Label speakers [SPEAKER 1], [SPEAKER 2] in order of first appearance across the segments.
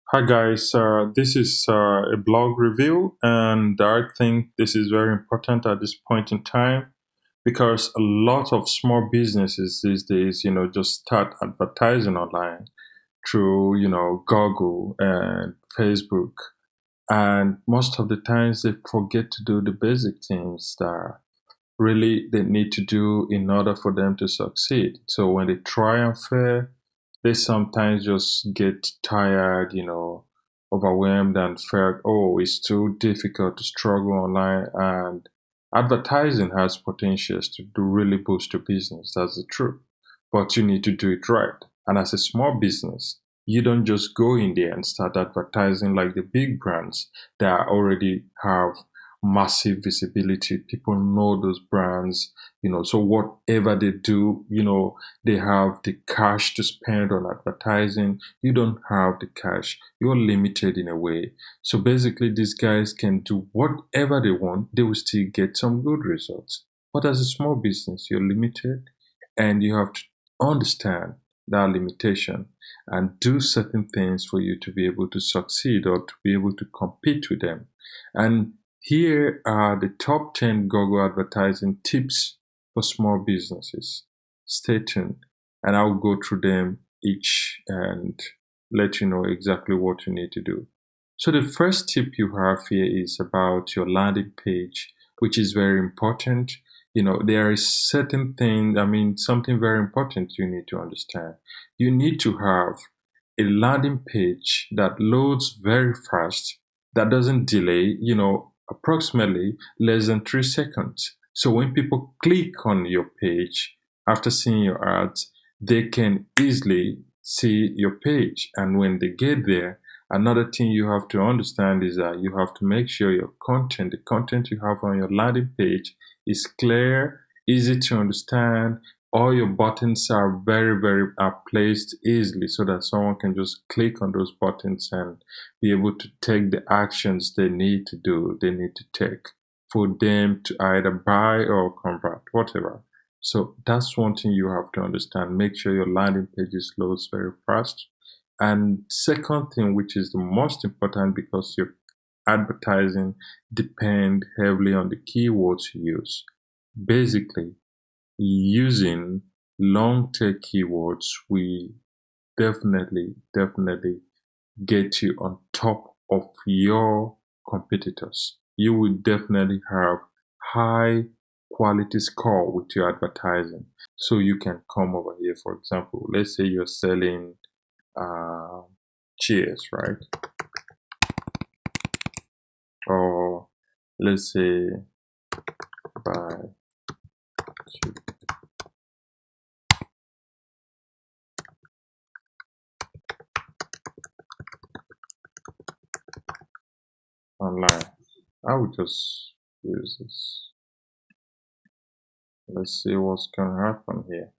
[SPEAKER 1] Hi guys, this is a blog review, and I think this is very important at this point in time because a lot of small businesses these days, just start advertising online through, Google and Facebook, and most of the times they forget to do the basic things that really they need to do in order for them to succeed. So when they try and fail, they sometimes just get tired, overwhelmed and felt, oh, it's too difficult to struggle online. And advertising has potentials to do really boost your business. That's the truth. But you need to do it right. And as a small business, you don't just go in there and start advertising like the big brands that already have massive visibility. People know those brands, so whatever they do, they have the cash to spend on advertising. You don't have the cash. You're limited in a way. So basically, these guys can do whatever they want. They will still get some good results. But as a small business, you're limited and you have to understand that limitation and do certain things for you to be able to succeed or to be able to compete with them. And here are the top 10 Google advertising tips for small businesses. Stay tuned and I'll go through them each and let you know exactly what you need to do. So, the first tip you have here is about your landing page, which is very important. There is certain thing, something very important you need to understand. You need to have a landing page that loads very fast, that doesn't delay, approximately less than 3 seconds. So when people click on your page after seeing your ads, they can easily see your page. And when they get there, another thing you have to understand is that you have to make sure your content, the content you have on your landing page, is clear, easy to understand. All your buttons are are placed easily so that someone can just click on those buttons and be able to take the actions they need to do, they need to take for them to either buy or convert, whatever. So that's one thing you have to understand. Make sure your landing pages loads very fast. And second thing, which is the most important because your advertising depend heavily on the keywords you use. Basically, using long tail keywords will definitely get you on top of your competitors. You will definitely have high quality score with your advertising. So you can come over here, for example, let's say you're selling uh, chairs, right? Or let's say buy online. I will just use this. Let's see what's gonna happen here.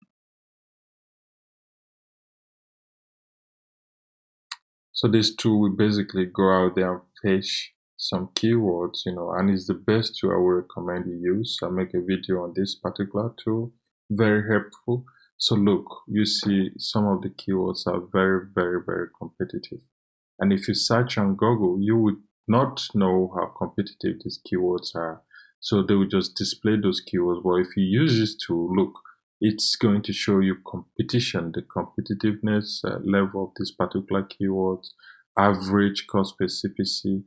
[SPEAKER 1] So this tool will basically go out there and fetch some keywords, and it's the best tool I would recommend you use. I'll make a video on this particular tool. Very helpful. So look, you see some of the keywords are very competitive. And if you search on Google, you would not know how competitive these keywords are. So they will just display those keywords. But if you use this tool, look, it's going to show you competition, the competitiveness level of this particular keywords, average cost per CPC,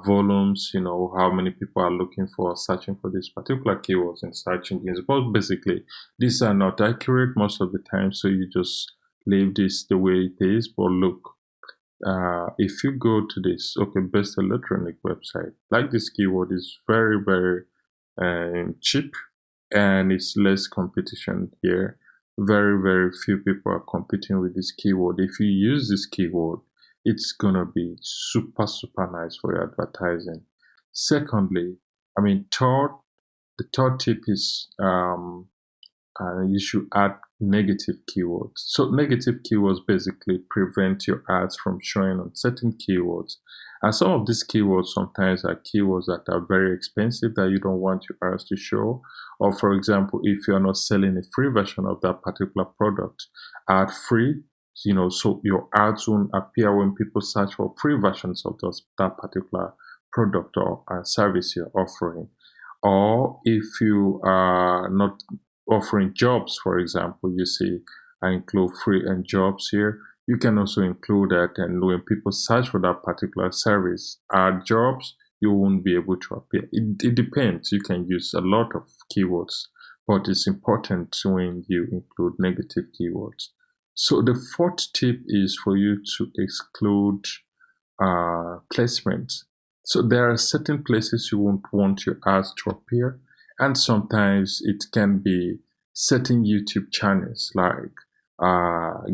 [SPEAKER 1] volumes, how many people are looking for, searching for this particular keywords in search engines. But basically, these are not accurate most of the time, so you just leave this the way it is. But look, if you go to this, okay, best electronic website, like this keyword is very cheap and it's less competition here. Very few people are competing with this keyword. If you use this keyword, it's gonna be super nice for your advertising. Secondly, third, the third tip is you should add negative keywords. So negative keywords basically prevent your ads from showing on certain keywords. And some of these keywords sometimes are keywords that are very expensive that you don't want your ads to show. Or for example, if you're not selling a free version of that particular product, add free so your ads won't appear when people search for free versions of that particular product or service you're offering. Or if you are not offering jobs, for example, you see, I include free and jobs here. You can also include that, and when people search for that particular service, add jobs, you won't be able to appear. It depends. You can use a lot of keywords, but it's important when you include negative keywords. So the fourth tip is for you to exclude placement. So there are certain places you won't want your ads to appear, and sometimes it can be certain YouTube channels like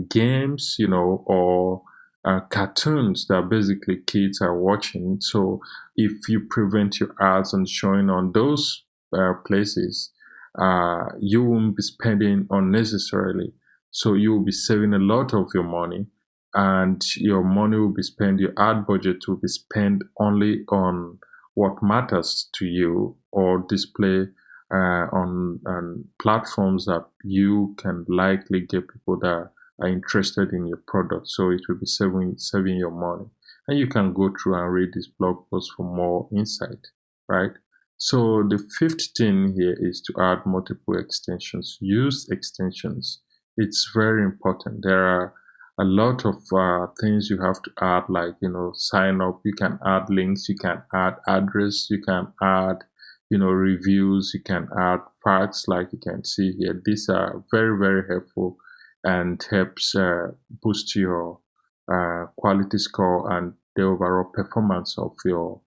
[SPEAKER 1] games, or cartoons that basically kids are watching. So if you prevent your ads on showing on those places, you won't be spending unnecessarily. So you will be saving a lot of your money, and your money will be spent, your ad budget will be spent only on what matters to you, or display on platforms that you can likely get people that are interested in your product. So it will be saving your money. And you can go through and read this blog post for more insight, right? So the fifth thing here is to add multiple extensions. Use extensions. It's very important. There are a lot of things you have to add, like sign up. You can add links, you can add address, you can add reviews, you can add facts, like you can see here. These are very, very helpful and helps boost your quality score and the overall performance of your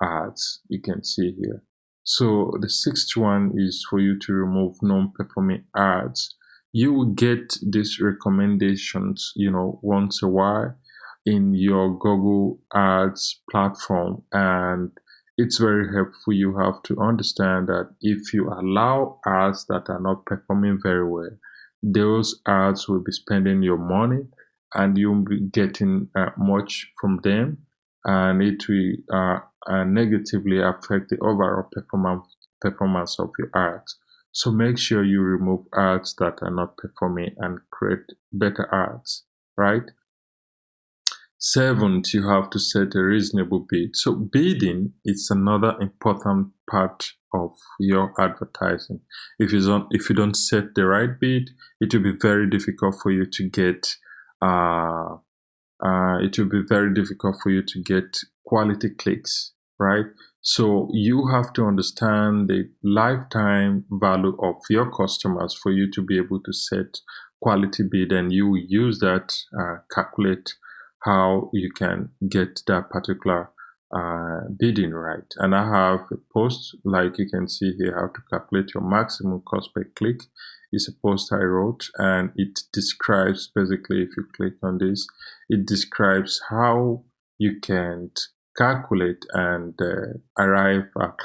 [SPEAKER 1] ads, you can see here. So the sixth one is for you to remove non-performing ads. You will get these recommendations, once a while in your Google Ads platform, and it's very helpful. You have to understand that if you allow ads that are not performing very well, those ads will be spending your money, and you won't be getting much from them, and it will negatively affect the overall performance of your ads. So make sure you remove ads that are not performing and create better ads, right? Seventh, you have to set a reasonable bid. So bidding is another important part of your advertising. If you don't set the right bid, it will be very difficult for you to get quality clicks, right? So you have to understand the lifetime value of your customers for you to be able to set quality bid, and you will use that calculate how you can get that particular bidding right. And I have a post, like you can see here, how to calculate your maximum cost per click. Is a post I wrote, and it describes, basically, if you click on this, it describes how you can calculate and arrive at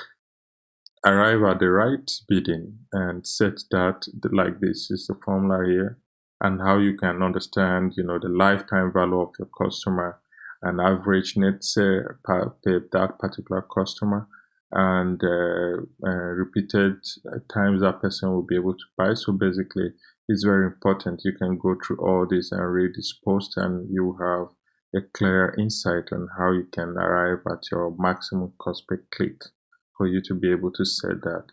[SPEAKER 1] the right bidding and set that. Like this is the formula here, and how you can understand the lifetime value of your customer and average net sale per that particular customer, and repeated times that person will be able to buy. So basically, it's very important. You can go through all this and read this post, and you have a clear insight on how you can arrive at your maximum cost per click for you to be able to set that.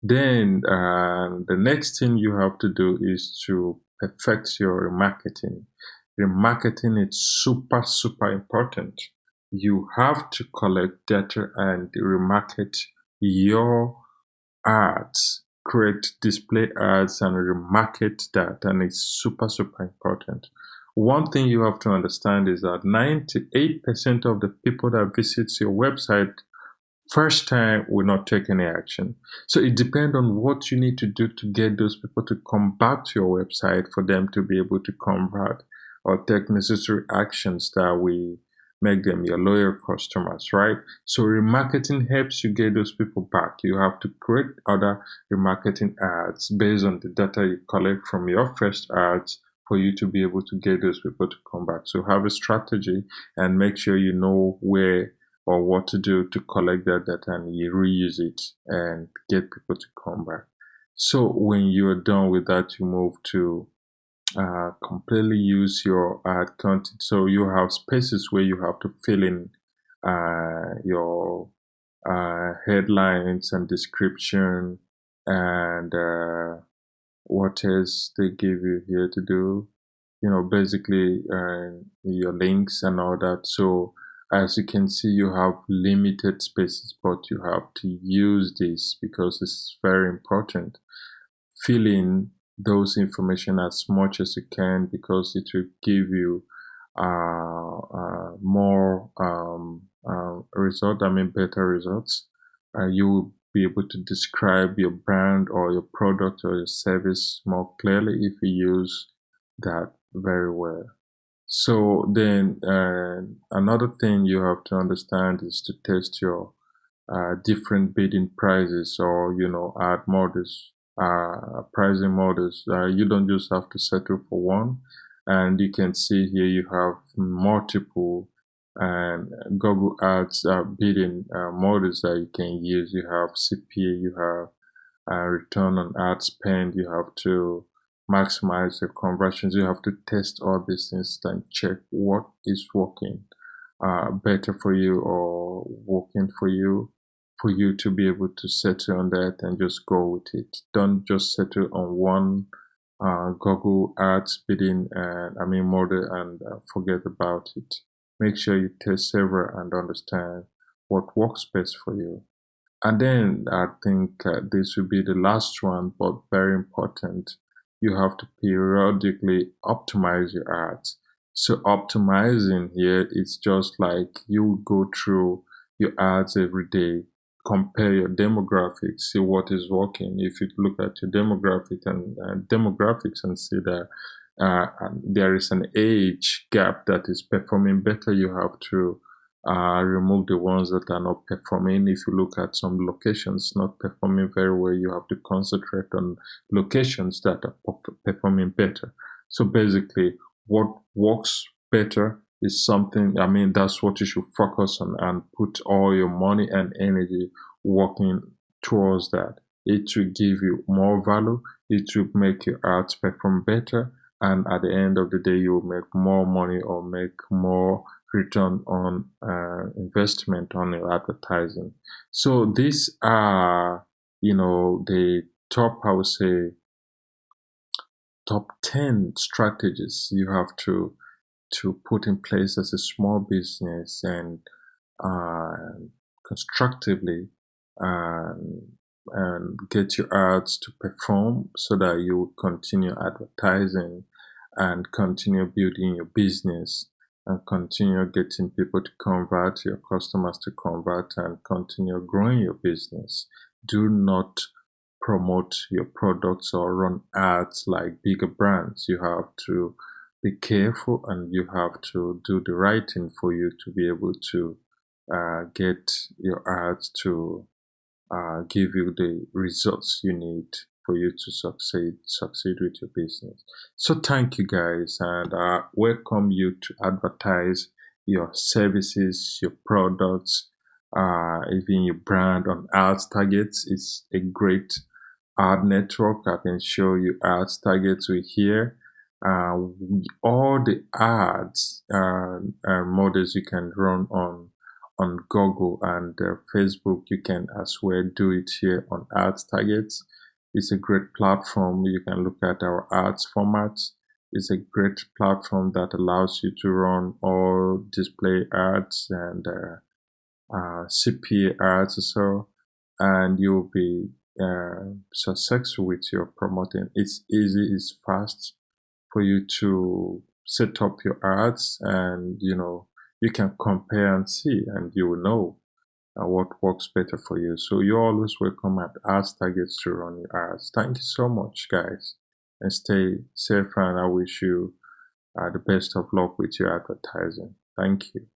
[SPEAKER 1] Then the next thing you have to do is to perfect your remarketing. Remarketing is super, super important. You have to collect data and remarket your ads, create display ads and remarket that, and it's super, super important. One thing you have to understand is that 98% of the people that visits your website first time will not take any action. So it depends on what you need to do to get those people to come back to your website for them to be able to convert or take necessary actions that will make them your loyal customers, right? So remarketing helps you get those people back. You have to create other remarketing ads based on the data you collect from your first ads for you to be able to get those people to come back. So have a strategy and make sure you know where or what to do to collect that data, and you reuse it and get people to come back. So when you're done with that, you move to completely use your ad content. So you have spaces where you have to fill in your headlines and description, and what else they give you here to do. Basically your links and all that. So as you can see, you have limited spaces, but you have to use this because it's very important. Fill in those information as much as you can because it will give you more result. I mean, better results. You will be able to describe your brand or your product or your service more clearly if you use that very well. So then another thing you have to understand is to test your different bidding prices, or add models, pricing models. You don't just have to settle for one, and you can see here you have multiple and Google Ads bidding models that you can use. You have CPA, you have return on ad spend. You have to maximize your conversions. You have to test all these things and check what is working better for you or working for you to be able to settle on that and just go with it. Don't just settle on one Google Ads bidding and model and forget about it. Make sure you test several and understand what works best for you. And then I think this will be the last one, but very important. You have to periodically optimize your ads. So optimizing here is just like you go through your ads every day, compare your demographics, see what is working. If you look at your demographics and see that there is an age gap that is performing better, you have to remove the ones that are not performing. If you look at some locations not performing very well, you have to concentrate on locations that are performing better. So basically, what works better is something, that's what you should focus on and put all your money and energy working towards that. It will give you more value, it will make your ads perform better, and at the end of the day, you will make more money or make more return on investment on your advertising. So these are, the top, I would say, top 10 strategies you have to put in place as a small business and uh, constructively and get your ads to perform so that you continue advertising and continue building your business and continue getting people to convert, your customers to convert, and continue growing your business. Do not promote your products or run ads like bigger brands. You have to be careful and you have to do the right thing for you to be able to get your ads to give you the results you need for you to succeed with your business. So thank you guys, and welcome you to advertise your services, your products, even your brand on ads targets. It's a great ad network. I can show you ads targets with here. All the ads models you can run on Google and Facebook, you can as well do it here on ads targets. It's a great platform. You can look at our ads formats. It's a great platform that allows you to run all display ads and CPA ads as well, and you'll be successful with your promoting. It's easy, it's fast for you to set up your ads, and you can compare and see, and you will know what works better for you. So you're always welcome at ads targets to run your ads. Thank you so much, guys, and stay safe, and I wish you the best of luck with your advertising. Thank you.